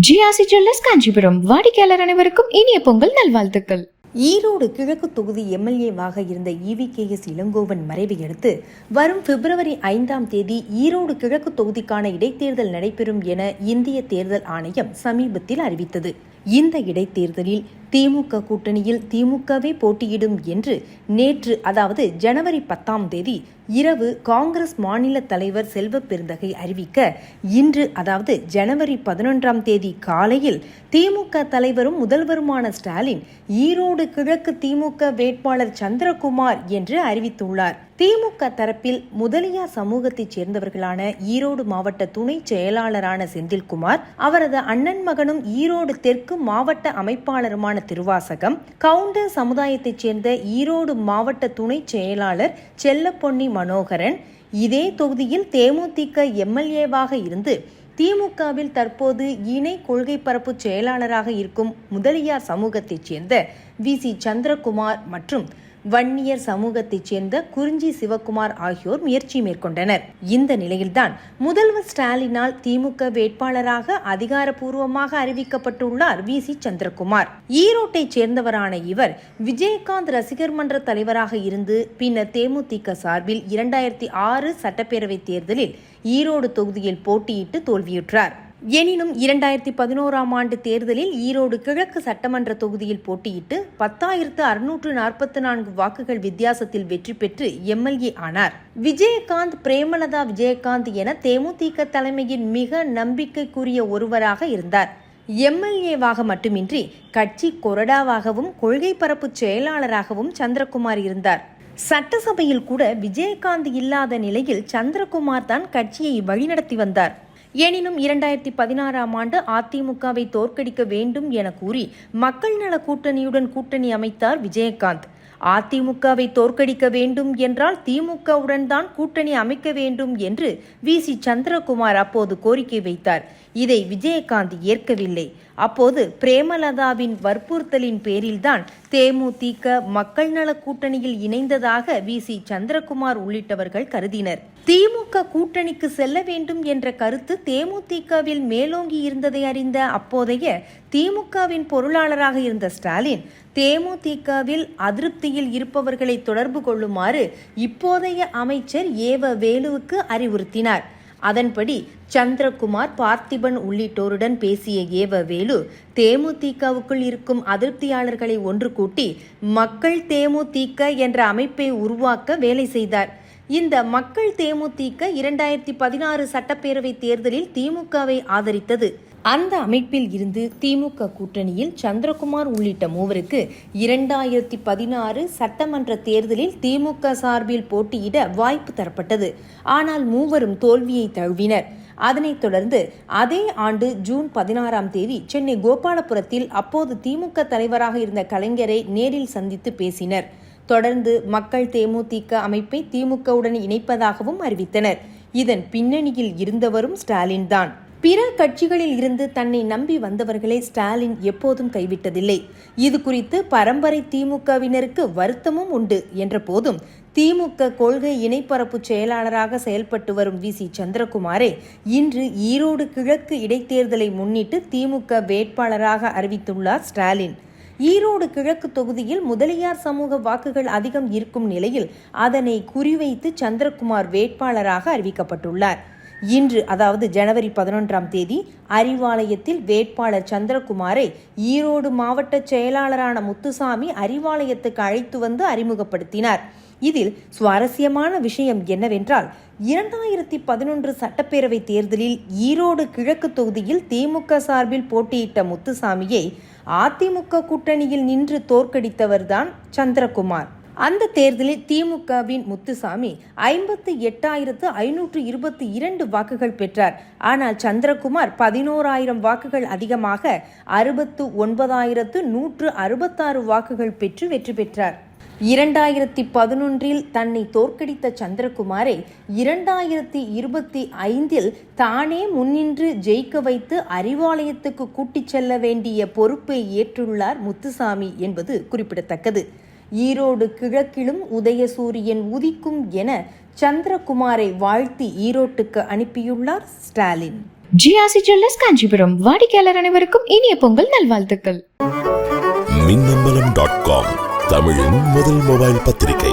GRC jewellers Kanchipuram வாடிக்கையாளர் அனைவருக்கும் இனிய பொங்கல் நல்வாழ்த்துக்கள். ஈரோடு கிழக்கு தொகுதி எம்எல்ஏவாக இருந்த EVKS இளங்கோவன் மறைவை அடுத்து வரும் பிப்ரவரி 5ஆம் தேதி ஈரோடு கிழக்கு தொகுதிக்கான இடைத்தேர்தல் நடைபெறும் என இந்திய தேர்தல் ஆணையம் சமீபத்தில் அறிவித்தது. இந்த இடைத்தேர்தலில் திமுக கூட்டணியில் திமுகவே போட்டியிடும் என்று நேற்று, அதாவது ஜனவரி 10ஆம் தேதி இரவு காங்கிரஸ் மாநில தலைவர் செல்வ பெருந்தகை அறிவிக்க, இன்று அதாவது ஜனவரி 11ஆம் தேதி காலையில் திமுக தலைவரும் முதல்வருமான ஸ்டாலின் ஈரோடு கிழக்கு திமுக வேட்பாளர் சந்திரகுமார் என்று அறிவித்துள்ளார். திமுக தரப்பில் முதலியார் சமூகத்தைச் சேர்ந்தவர்களான ஈரோடு மாவட்ட துணை செயலாளரான செந்தில்குமார், அவரது அண்ணன் மகனும் ஈரோடு தெற்கு மாவட்ட அமைப்பாளருமான திருவாசகம், கவுண்டர் சமுதாயத்தைச் சேர்ந்த ஈரோடு மாவட்ட துணை செயலாளர் செல்லப்பொன்னி மனோகரன், இதே தொகுதியில் தேமுதிக எம்எல்ஏவாக இருந்து திமுகவில் தற்போது இணை கொள்கை பரப்பு செயலாளராக இருக்கும் முதலியார் சமூகத்தைச் சேர்ந்த VC சந்திரகுமார் மற்றும் வன்னியர் சமூகத்தைச் சேர்ந்த குறிஞ்சி சிவகுமார் ஆகியோர் முயற்சி மேற்கொண்டனர். இந்த நிலையில்தான் முதல்வர் ஸ்டாலினால் திமுக வேட்பாளராக அதிகாரப்பூர்வமாக அறிவிக்கப்பட்டுள்ளார் VC சந்திரகுமார். ஈரோட்டைச் சேர்ந்தவரான இவர் விஜயகாந்த் ரசிகர் மன்ற தலைவராக இருந்து பின்னர் தேமுதிக சார்பில் 2006 சட்டப்பேரவை தேர்தலில் ஈரோடு தொகுதியில் போட்டியிட்டு தோல்வியுற்றார். எனினும் 2011ஆம் ஆண்டு தேர்தலில் ஈரோடு கிழக்கு சட்டமன்ற தொகுதியில் போட்டியிட்டு 10,644 வாக்குகள் வித்தியாசத்தில் வெற்றி பெற்று எம்எல்ஏ ஆனார். விஜயகாந்த், பிரேமலதா விஜயகாந்த் என தேமுதிக தலைமையின் மிக நம்பிக்கைக்குரிய ஒருவராக இருந்தார். எம்எல்ஏவாக மட்டுமின்றி கட்சி கொறடாவாகவும் கொள்கை பரப்பு செயலாளராகவும் சந்திரகுமார் இருந்தார். சட்டசபையில் கூட விஜயகாந்த் இல்லாத நிலையில் சந்திரகுமார் தான் கட்சியை வழிநடத்தி வந்தார். எனினும் 2016ஆம் ஆண்டு அதிமுகவை தோற்கடிக்க வேண்டும் என கூறி மக்கள் நல கூட்டணியுடன் கூட்டணி அமைத்தார் விஜயகாந்த். அதிமுகவை தோற்கடிக்க வேண்டும் என்றால் திமுகவுடன் தான் கூட்டணி அமைக்க வேண்டும் என்று VC சந்திரகுமார் அப்போது கோரிக்கை வைத்தார். இதை விஜயகாந்த் ஏற்கவில்லை. அப்போது பிரேமலதாவின் வற்புறுத்தலின் பேரில்தான் தேமுதிக மக்கள் நல கூட்டணியில் இணைந்ததாக VC சந்திரகுமார் உள்ளிட்டவர்கள் கருதினர். திமுக கூட்டணிக்கு செல்ல வேண்டும் என்ற கருத்து தேமுதிகவில் மேலோங்கி இருந்ததை அறிந்த அப்போதைய திமுகவின் பொருளாளராக இருந்த ஸ்டாலின், தேமுதிகவில் அதிருப்தியில் இருப்பவர்களை தொடர்பு கொள்ளுமாறு இப்போதைய அமைச்சர் வேலுவுக்கு அறிவுறுத்தினார். அதன்படி சந்திரகுமார், பார்த்திபன் உள்ளிட்டோருடன் பேசிய வேலு தேமுதிகவுக்குள் இருக்கும் அதிருப்தியாளர்களை ஒன்று கூட்டி மக்கள் தேமுதிக என்ற அமைப்பை உருவாக்க வேலை செய்தார். இந்த மக்கள் தேமுதிக 2016 சட்டப்பேரவை தேர்தலில் திமுகவை ஆதரித்தது. அந்த அமைப்பில் இருந்து திமுக கூட்டணியில் சந்திரகுமார் உள்ளிட்ட மூவருக்கு 2016 சட்டமன்ற தேர்தலில் திமுக சார்பில் போட்டியிட வாய்ப்பு தரப்பட்டது. ஆனால் மூவரும் தோல்வியை தழுவினர். அதனைத் தொடர்ந்து அதே ஆண்டு ஜூன் 16ஆம் தேதி சென்னை கோபாலபுரத்தில் அப்போது திமுக தலைவராக இருந்த கலைஞரை நேரில் சந்தித்து பேசினர். தொடர்ந்து மக்கள் தேமுதிக அமைப்பை திமுகவுடன் இணைப்பதாகவும் அறிவித்தனர். இதன் பின்னணியில் இருந்தவரும் ஸ்டாலின் தான். பிற கட்சிகளில் இருந்து தன்னை நம்பி வந்தவர்களை ஸ்டாலின் எப்போதும் கைவிட்டதில்லை. இது குறித்து பரம்பரை திமுகவினருக்கு வருத்தமும் உண்டு என்ற போதும் திமுக கொள்கை இணைப்பரப்பு செயலாளராக செயல்பட்டு வரும் VC சந்திரகுமாரே இன்று ஈரோடு கிழக்கு இடைத்தேர்தலை முன்னிட்டு திமுக வேட்பாளராக அறிவித்துள்ளார் ஸ்டாலின். ஈரோடு கிழக்கு தொகுதியில் முதலியார் சமூக வாக்குகள் அதிகம் இருக்கும் நிலையில் அதனை குறிவைத்து சந்திரகுமார் வேட்பாளராக அறிவிக்கப்பட்டுள்ளார். இன்று, அதாவது ஜனவரி 11ஆம் தேதி அறிவாலயத்தில் வேட்பாளர் சந்திரகுமாரை ஈரோடு மாவட்ட செயலாளரான முத்துசாமி அறிவாலயத்துக்கு அழைத்து வந்து அறிமுகப்படுத்தினார். இதில் சுவாரஸ்யமான விஷயம் என்னவென்றால், 2011 சட்டப்பேரவை தேர்தலில் ஈரோடு கிழக்கு தொகுதியில் திமுக சார்பில் போட்டியிட்ட முத்துசாமியை அதிமுக கூட்டணியில் நின்று தோற்கடித்தவர்தான் சந்திரகுமார். அந்த தேர்தலில் திமுகவின் முத்துசாமி 58,522 வாக்குகள் பெற்றார். ஆனால் சந்திரகுமார் 11,000 வாக்குகள் அதிகமாக 69,166 வாக்குகள் பெற்று வெற்றி பெற்றார். 2011இல் தன்னை தோற்கடித்த சந்திரகுமாரை 2025இல் தானே முன்னின்று ஜெயிக்க வைத்து அறிவாலயத்துக்கு கூட்டிச் செல்ல வேண்டிய பொறுப்பை ஏற்றுள்ளார் முத்துசாமி என்பது குறிப்பிடத்தக்கது. ஈரோடு கிழக்கிலும் உதயசூரியன் உதிக்கும் என சந்திரகுமாரை வாழ்த்தி ஈரோட்டுக்கு அனுப்பியுள்ளார் ஸ்டாலின். ஜிஆர்சி ஜுவல்லர்ஸ் காஞ்சிபுரம் வாடிக்கையாளர் அனைவருக்கும் இனிய பொங்கல் நல்வாழ்த்துக்கள். மின்னம்பலம்.com தமிழின் முதல் மொபைல் பத்திரிகை.